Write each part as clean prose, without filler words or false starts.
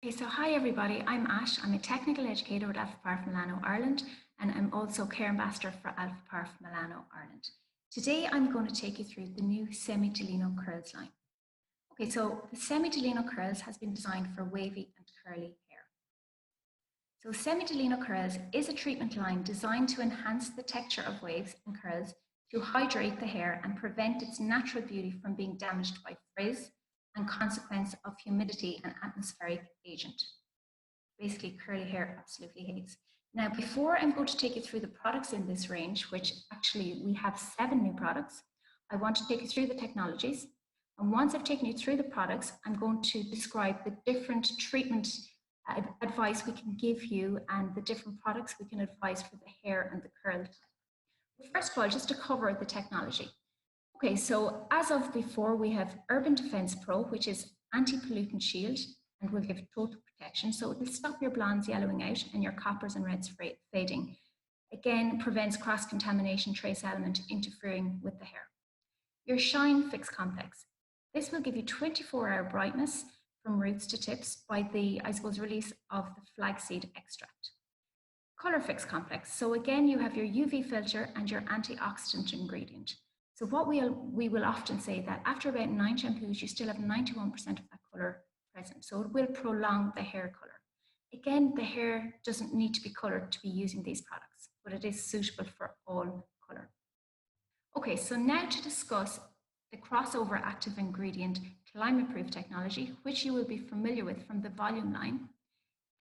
Okay, so hi everybody, I'm Ash. I'm a technical educator at Alfa Parf Milano, Ireland, and I'm also care ambassador for Alfa Parf Milano, Ireland. Today I'm going to take you through the new Semi di Lino curls line. Okay, so the Semi di Lino curls has been designed for wavy and curly hair. So Semi di Lino curls is a treatment line designed to enhance the texture of waves and curls to hydrate the hair and prevent its natural beauty from being damaged by frizz and consequence of humidity and atmospheric agent. Basically, curly hair absolutely hates. Now, before I'm going to take you through the products in this range, which actually we have 7 new products, I want to take you through the technologies. And once I've taken you through the products, I'm going to describe the different treatment advice we can give you and the different products we can advise for the hair and the curl type. But first of all, just to cover the technology. Okay, so as of before, we have Urban Defense Pro, which is anti-pollutant shield and will give total protection. So it will stop your blondes yellowing out and your coppers and reds fading. Again, prevents cross-contamination trace element interfering with the hair. Your Shine Fix Complex. This will give you 24-hour brightness from roots to tips by the, release of the flaxseed extract. Color Fix Complex. So again, you have your UV filter and your antioxidant ingredient. So what we will often say that after about 9 shampoos, you still have 91% of that color present. So it will prolong the hair color. Again, the hair doesn't need to be colored to be using these products, but it is suitable for all color. Okay, so now to discuss the crossover active ingredient climate proof technology, which you will be familiar with from the volume line.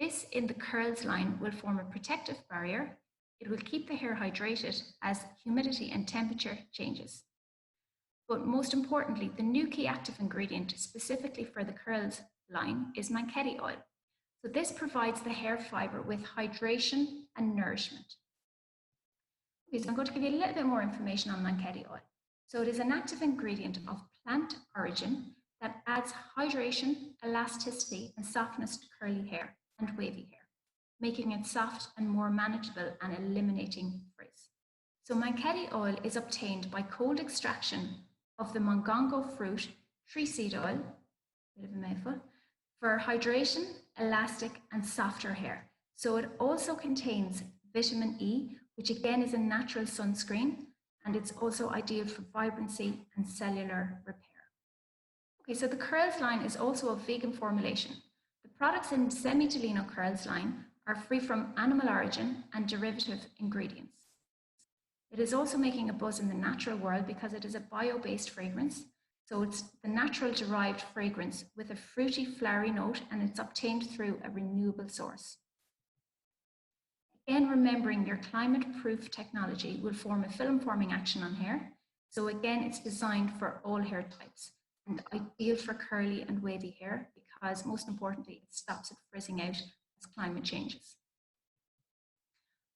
This in the curls line will form a protective barrier. It will keep the hair hydrated as humidity and temperature changes. But most importantly, the new key active ingredient specifically for the curls line is manketti oil. So this provides the hair fiber with hydration and nourishment. Okay, so I'm going to give you a little bit more information on manketti oil. So it is an active ingredient of plant origin that adds hydration, elasticity, and softness to curly hair and wavy hair, making it soft and more manageable and eliminating frizz. So manketti oil is obtained by cold extraction of the mongongo fruit, tree seed oil, bit of a mouthful, for hydration, elastic and softer hair. So it also contains vitamin E, which again is a natural sunscreen, and it's also ideal for vibrancy and cellular repair. Okay, so the curls line is also a vegan formulation. The products in Semi di Lino curls line are free from animal origin and derivative ingredients. It is also making a buzz in the natural world because it is a bio-based fragrance. So it's the natural derived fragrance with a fruity, flowery note, and it's obtained through a renewable source. Again, remembering your climate-proof technology will form a film-forming action on hair. So again, it's designed for all hair types and ideal for curly and wavy hair because most importantly, it stops it frizzing out as climate changes.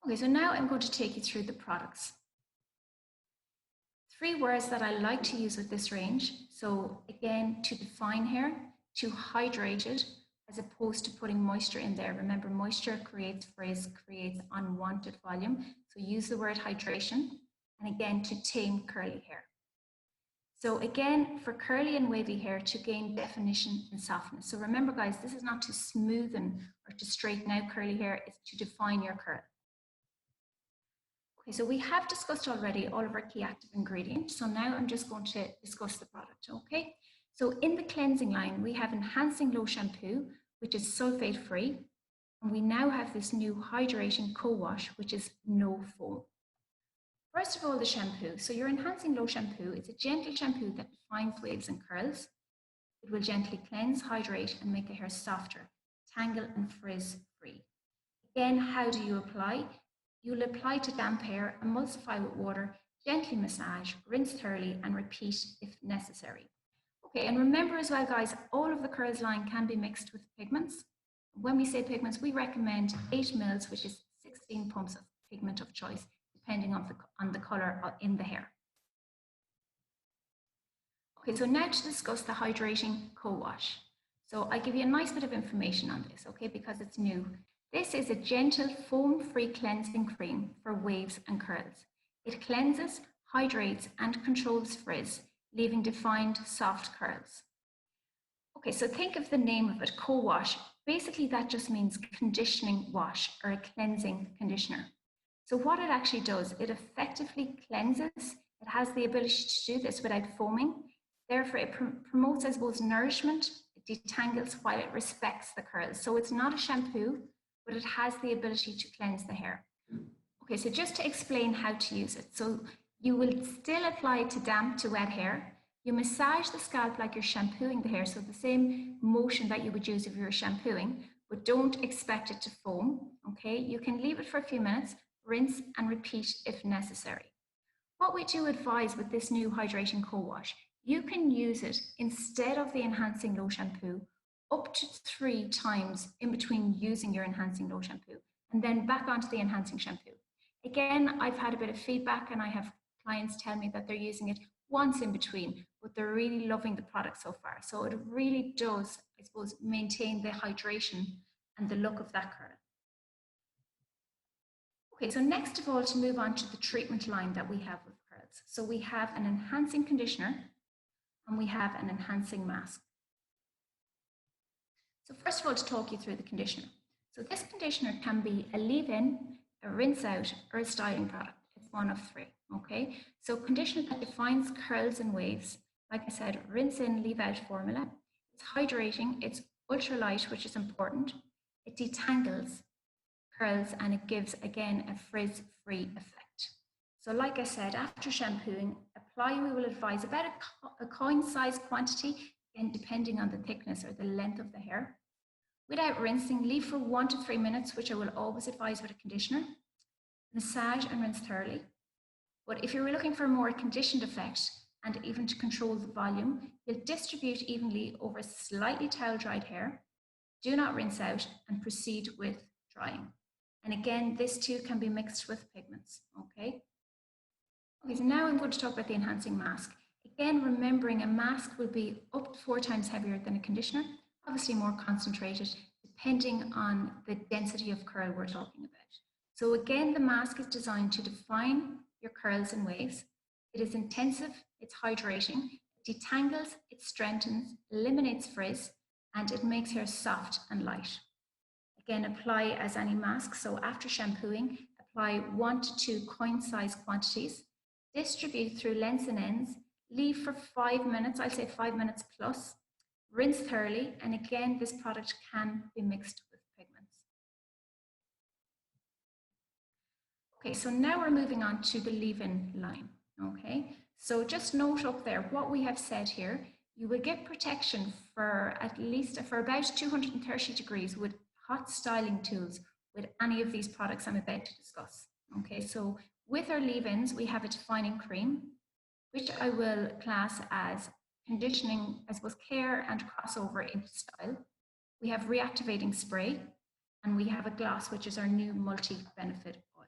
Okay, so now I'm going to take you through the products. 3 words that I like to use with this range. So again, to define hair, to hydrate it, as opposed to putting moisture in there. Remember, moisture creates frizz, creates unwanted volume. So use the word hydration. And again, to tame curly hair. So again, for curly and wavy hair, to gain definition and softness. So remember guys, this is not to smoothen or to straighten out curly hair, it's to define your curl. Okay, so we have discussed already all of our key active ingredients. So now I'm just going to discuss the product, okay? So in the cleansing line, we have Enhancing Low Shampoo, which is sulfate free. And we now have this new Hydrating Co-Wash, which is no foam. First of all, the shampoo. So your Enhancing Low Shampoo is a gentle shampoo that defines waves and curls. It will gently cleanse, hydrate, and make the hair softer, tangle and frizz free. Again, how do you apply? You'll apply to damp hair, emulsify with water, gently massage, rinse thoroughly, and repeat if necessary. Okay, and remember as well, guys, all of the curls line can be mixed with pigments. When we say pigments, we recommend 8 mils, which is 16 pumps of pigment of choice, depending on the color in the hair. Okay, so now to discuss the Hydrating Co-Wash. So I give you a nice bit of information on this, okay, because it's new. This is a gentle foam-free cleansing cream for waves and curls. It cleanses, hydrates, and controls frizz, leaving defined soft curls. Okay, so think of the name of it, co-wash. Basically, that just means conditioning wash or a cleansing conditioner. So what it actually does, it effectively cleanses. It has the ability to do this without foaming. Therefore, it promotes, I suppose, nourishment. It detangles while it respects the curls. So it's not a shampoo, but it has the ability to cleanse the hair. Okay, so just to explain how to use it. So you will still apply it to damp to wet hair. You massage the scalp like you're shampooing the hair, so the same motion that you would use if you were shampooing, but don't expect it to foam, okay? You can leave it for a few minutes, rinse and repeat if necessary. What we do advise with this new hydrating co-wash, you can use it instead of the enhancing low shampoo up to 3 times in between using your enhancing low shampoo and then back onto the enhancing shampoo. Again, I've had a bit of feedback and I have clients tell me that they're using it once in between, but they're really loving the product so far. So it really does, I suppose, maintain the hydration and the look of that curl. Okay, so next of all, to move on to the treatment line that we have with curls. So we have an enhancing conditioner and we have an enhancing mask. So first of all, to talk you through the conditioner. So this conditioner can be a leave-in, a rinse out, or a styling product. It's one of 3, okay? So conditioner that defines curls and waves, like I said, rinse in, leave out formula. It's hydrating, it's ultralight, which is important. It detangles curls and it gives, again, a frizz-free effect. So like I said, after shampooing, apply, we will advise about a coin-sized quantity, again, depending on the thickness or the length of the hair. Without rinsing, leave for 1 to 3 minutes, which I will always advise with a conditioner. Massage and rinse thoroughly. But if you're looking for a more conditioned effect and even to control the volume, you'll distribute evenly over slightly towel-dried hair. Do not rinse out and proceed with drying. And again, this too can be mixed with pigments, okay? Okay, so now I'm going to talk about the enhancing mask. Again, remembering a mask will be up to 4 times heavier than a conditioner, obviously more concentrated, depending on the density of curl we're talking about. So again, the mask is designed to define your curls and waves. It is intensive, it's hydrating, it detangles, it strengthens, eliminates frizz, and it makes hair soft and light. Again, apply as any mask. So after shampooing, apply 1 to 2 coin-sized quantities. Distribute through lengths and ends. Leave for 5 minutes, I'll say 5 minutes plus. Rinse thoroughly. And again, this product can be mixed with pigments. Okay, so now we're moving on to the leave-in line. Okay, so just note up there what we have said here. You will get protection for about 230 degrees with hot styling tools with any of these products I'm about to discuss. Okay, so with our leave-ins, we have a defining cream, which I will class as conditioning, I suppose, care and crossover into style. We have reactivating spray, and we have a gloss, which is our new multi-benefit oil.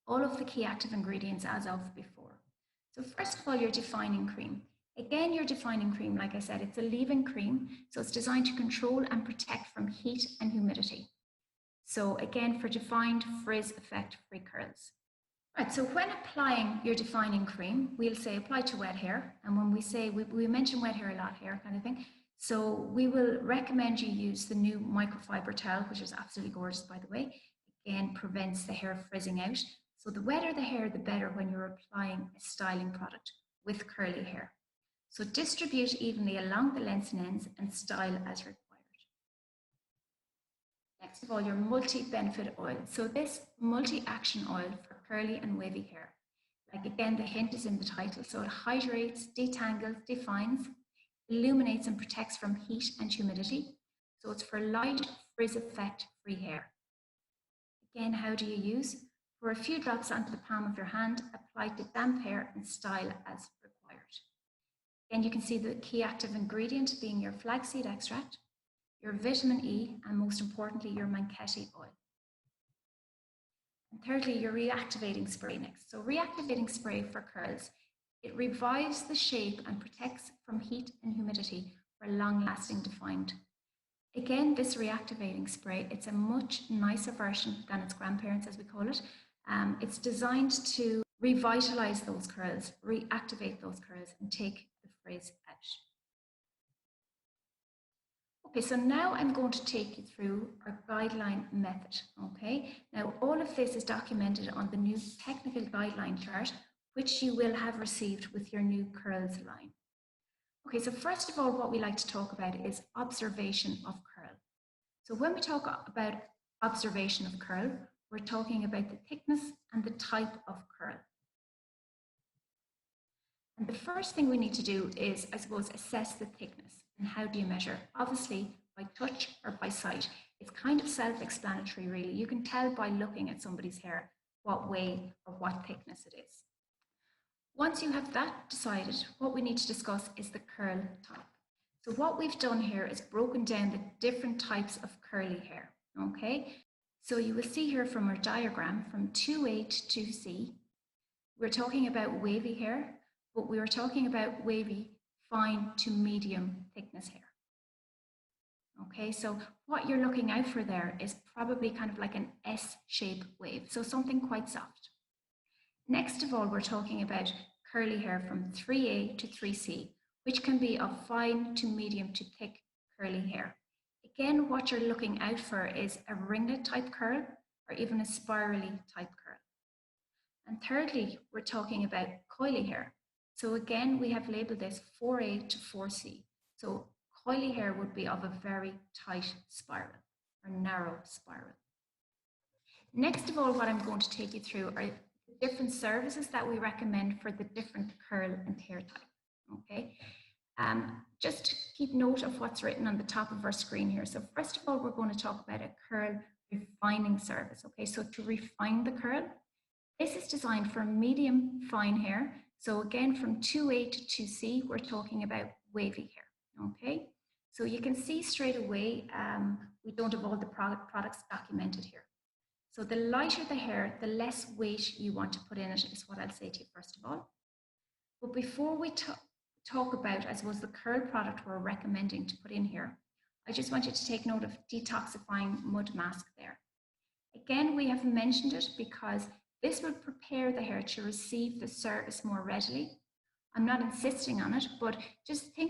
All of the key active ingredients as of before. So first of all, your defining cream. Again, your defining cream, like I said, it's a leave-in cream, so it's designed to control and protect from heat and humidity. So again, for defined frizz effect-free curls. Right, so when applying your defining cream, we'll say apply to wet hair. And when we say, we mention wet hair a lot here, kind of thing. So we will recommend you use the new microfiber towel, which is absolutely gorgeous, by the way. Again, prevents the hair frizzing out. So the wetter the hair, the better when you're applying a styling product with curly hair. So distribute evenly along the lengths and ends and style as required. Next of all, your multi-benefit oil. So this multi-action oil for curly and wavy hair. Like again, the hint is in the title. So it hydrates, detangles, defines, illuminates and protects from heat and humidity. So it's for light, frizz effect-free hair. Again, how do you use? Pour a few drops onto the palm of your hand, apply to damp hair and style as required. Again, you can see the key active ingredient being your flaxseed extract, your vitamin E, and most importantly, your manketti oil. And thirdly, your reactivating spray next. So reactivating spray for curls, it revives the shape and protects from heat and humidity for long-lasting defined. Again, this reactivating spray, it's a much nicer version than its grandparents, as we call it. It's designed to revitalize those curls, reactivate those curls, and take the frizz out. Okay, so now I'm going to take you through our guideline method, okay? Now, all of this is documented on the new technical guideline chart, which you will have received with your new curls line. Okay, so first of all, what we like to talk about is observation of curl. So when we talk about observation of curl, we're talking about the thickness and the type of curl. And the first thing we need to do is, I suppose, assess the thickness. And how do you measure? Obviously, by touch or by sight. It's kind of self-explanatory, really. You can tell by looking at somebody's hair what way or what thickness it is. Once you have that decided, what we need to discuss is the curl type. So what we've done here is broken down the different types of curly hair, okay? So you will see here from our diagram from 2A to 2C, we're talking about wavy hair, but we were talking about wavy fine to medium thickness hair. Okay, so what you're looking out for there is probably kind of like an S-shaped wave, so something quite soft. Next of all, we're talking about curly hair from 3A to 3C, which can be of fine to medium to thick curly hair. Again, what you're looking out for is a ringlet type curl or even a spirally type curl. And thirdly, we're talking about coily hair. So again, we have labeled this 4A to 4C. So coily hair would be of a very tight spiral or narrow spiral. Next of all, what I'm going to take you through are the different services that we recommend for the different curl and hair type, okay? Just keep note of what's written on the top of our screen here. So first of all, we're going to talk about a curl refining service, okay? So to refine the curl, this is designed for medium fine hair. So again, from 2A to 2C, we're talking about wavy hair, okay? So you can see straight away, we don't have all the products documented here. So the lighter the hair, the less weight you want to put in it is what I'll say to you first of all. But before we talk about, I suppose, the curl product we're recommending to put in here, I just want you to take note of detoxifying mud mask there. Again, we have mentioned it because this will prepare the hair to receive the service more readily. I'm not insisting on it, but just think of